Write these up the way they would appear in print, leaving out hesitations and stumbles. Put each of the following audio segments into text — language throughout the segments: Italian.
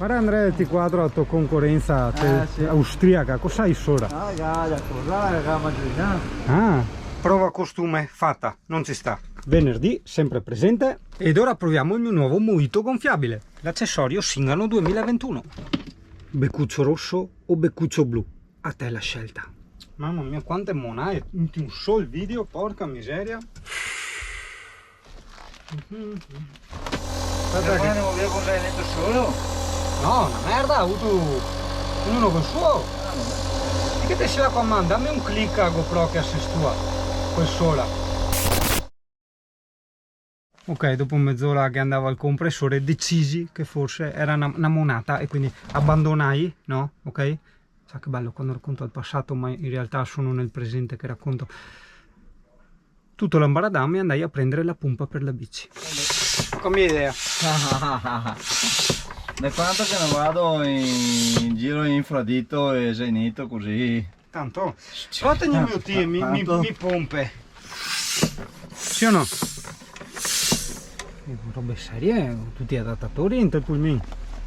Guarda Andrea del T4, la tua concorrenza sì. austriaca, cosa hai sopra? Ah, prova costume fatta, non ci sta. Venerdì, sempre presente. Ed ora proviamo il mio nuovo mojito gonfiabile, l'accessorio Singano 2021. Beccuccio rosso o beccuccio blu? A te la scelta. Mamma mia, quante monaie, in un solo video, porca miseria. Aspetta che andiamo via con l'eletto solo? No, una merda, ha avuto uno col suo. E che te se la comanda? Dammi un click a GoPro che assestua quel sola. Ok, dopo mezz'ora che andavo al compressore decisi che forse era una monata e quindi abbandonai, no? Ok? Sa che bello quando racconto il passato, ma in realtà sono nel presente che racconto. Tutto l'ambaradam e andai a prendere la pompa per la bici. Come idea? Da quanto che non vado in giro infradito e zenito così. Tanto, fatemi il mio team, mi pompe. Sì o no? Robe serie, tutti adattatori in te pulmini.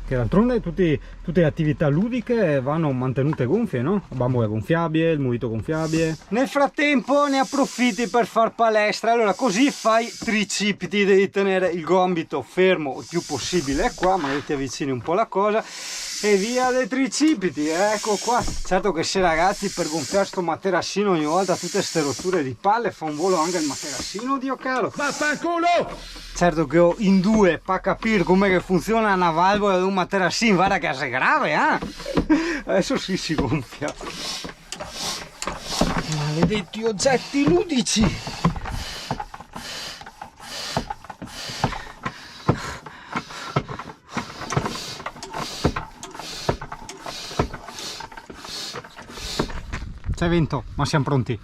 Che d'altronde tutte le attività ludiche vanno mantenute gonfie, no? La bambola gonfiabile, il mojito gonfiabile. Nel frattempo ne approfitti per far palestra, allora così fai tricipiti, devi tenere il gomito fermo il più possibile qua, magari ti avvicini un po' la cosa e via dei tricipiti, ecco qua. Certo che se ragazzi per gonfiare sto materassino ogni volta tutte ste rotture di palle fa un volo anche il materassino, Dio caro. Vaffanculo! Certo che ho in due per capire come che funziona una valvola di un materassino, guarda che è grave, Adesso si gonfia. Maledetti oggetti ludici! C'è vento, ma siamo pronti.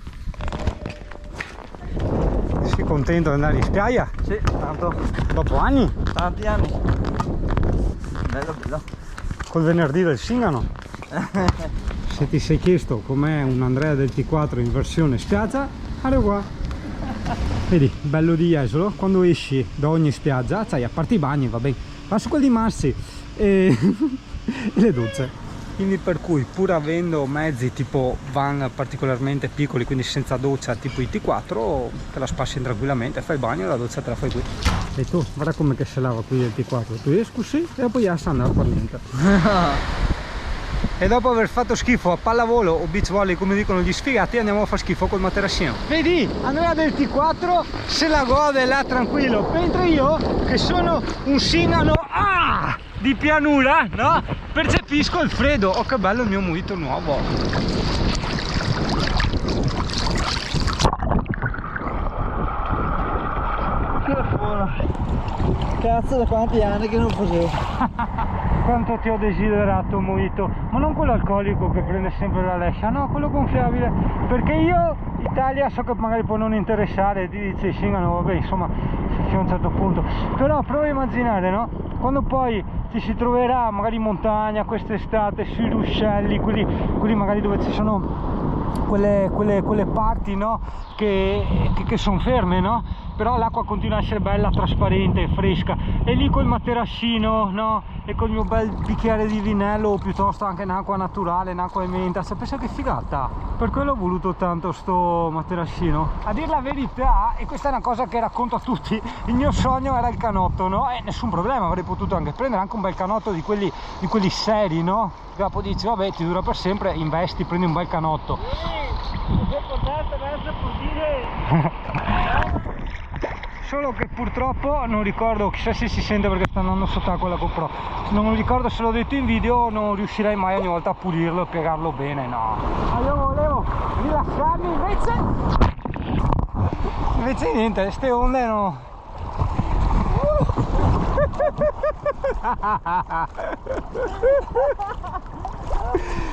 Sei contento di andare in spiaggia? Sì, tanto. Dopo anni? Tanti anni. Bello, bello. Col venerdì del Singano. Se ti sei chiesto com'è un Andrea del T4 in versione spiaggia, guarda qua. Vedi, bello di Jesolo, quando esci da ogni spiaggia, cioè, a parte i bagni, va bene, ma su quelli massi e le docce. Quindi per cui pur avendo mezzi tipo van particolarmente piccoli, quindi senza doccia tipo i T4, te la spassi tranquillamente, fai il bagno e la doccia te la fai qui. E tu, guarda come che se lava qui il T4, tu esci così e poi ya sta andando per niente. E dopo aver fatto schifo a pallavolo o beach volley come dicono gli sfigati, andiamo a fare schifo col materassino. Vedi, Andrea del T4 se la gode là tranquillo, mentre io che sono un Singano di pianura, no? Percepisco il freddo. Oh che bello il mio mojito nuovo. Che buono. Cazzo, da quanti anni che non facevo. Quanto ti ho desiderato un mojito, ma non quello alcolico che prende sempre la lescia, no, quello gonfiabile, perché io Italia so che magari può non interessare, ti dice Singano, vabbè, insomma fino a un certo punto, però prova a immaginare, no, quando poi ci si troverà magari in montagna quest'estate sui ruscelli, quelli magari dove ci sono quelle parti, no, che sono ferme, no, però l'acqua continua a essere bella, trasparente, fresca, e lì col materassino, no, e col mio bel bicchiere di vinello o piuttosto anche in acqua naturale, in acqua e menta, pensa che figata. Per quello ho voluto tanto sto materassino, a dir la verità, e questa è una cosa che racconto a tutti, il mio sogno era il canotto, no, e nessun problema, avrei potuto anche prendere anche un bel canotto di quelli seri, no, che dopo dici vabbè ti dura per sempre, investi, prendi un bel canotto. Solo che purtroppo non ricordo, chissà se si sente perché sta andando sott'acqua la GoPro, non ricordo se l'ho detto in video, non riuscirei mai ogni volta a pulirlo e piegarlo bene, no. Ma io volevo rilassarmi, invece niente, queste onde no.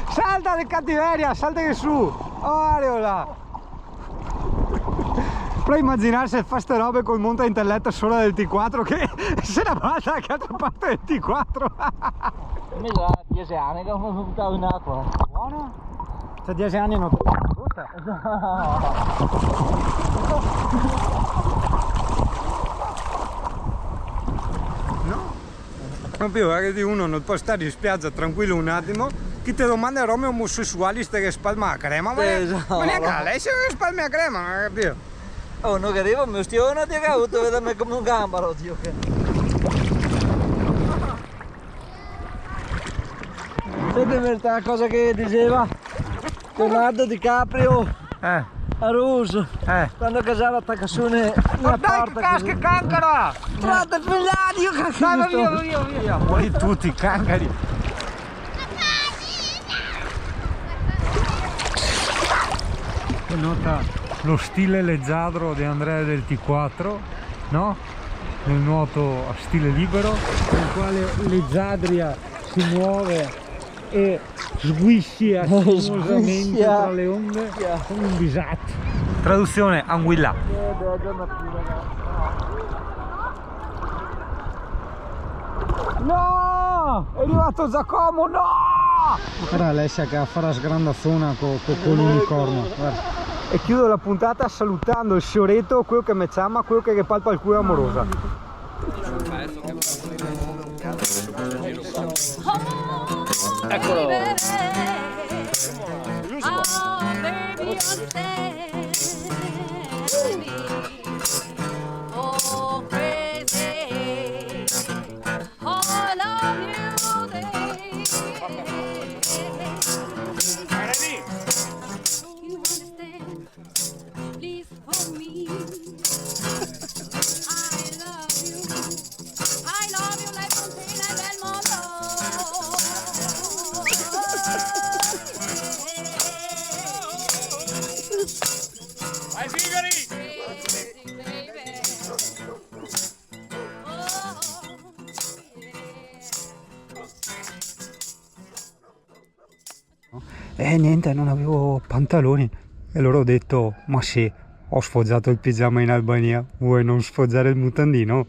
Salta di cattiveria, salta che su, oh areola. Però immaginare se fa ste robe col monta intelletto solo del T4 che se la va da che altra parte del T4. Mi da 10 anni che non mi buttavo in acqua. Buono? C'è 10 anni non ti butta. No? Proprio vedi, uno non può stare in spiaggia tranquillo un attimo, chi ti domanda Rome omosessuali ste che spalma la crema, ma neanche a lei se che spalma la crema, non capito? Oh, non arrivo, mi stiamo di cauto, vedeme come un gambaro, zio che. Senti questa cosa che diceva Leonardo DiCaprio a Rose, quando casava Takassone nella porta. Dai che cancara! Tratta figliati, io cacchio! Via, muori tutti, cancari! E nota lo stile leggiadro di Andrea del T4, no? Nel nuoto a stile libero, nel quale leggiadria si muove e sguiscia sinuosamente tra le onde come un bisatto. Traduzione anguilla. No! È arrivato Giacomo, no! Guarda Alessia che fa la sgrandazzona con l'unicorno. E chiudo la puntata salutando il fioretto, quello che mi chiama, quello che palpa il culo amorosa. Eccolo! Niente, non avevo pantaloni e allora ho detto, ma sì, ho sfoggiato il pigiama in Albania, vuoi non sfoggiare il mutandino?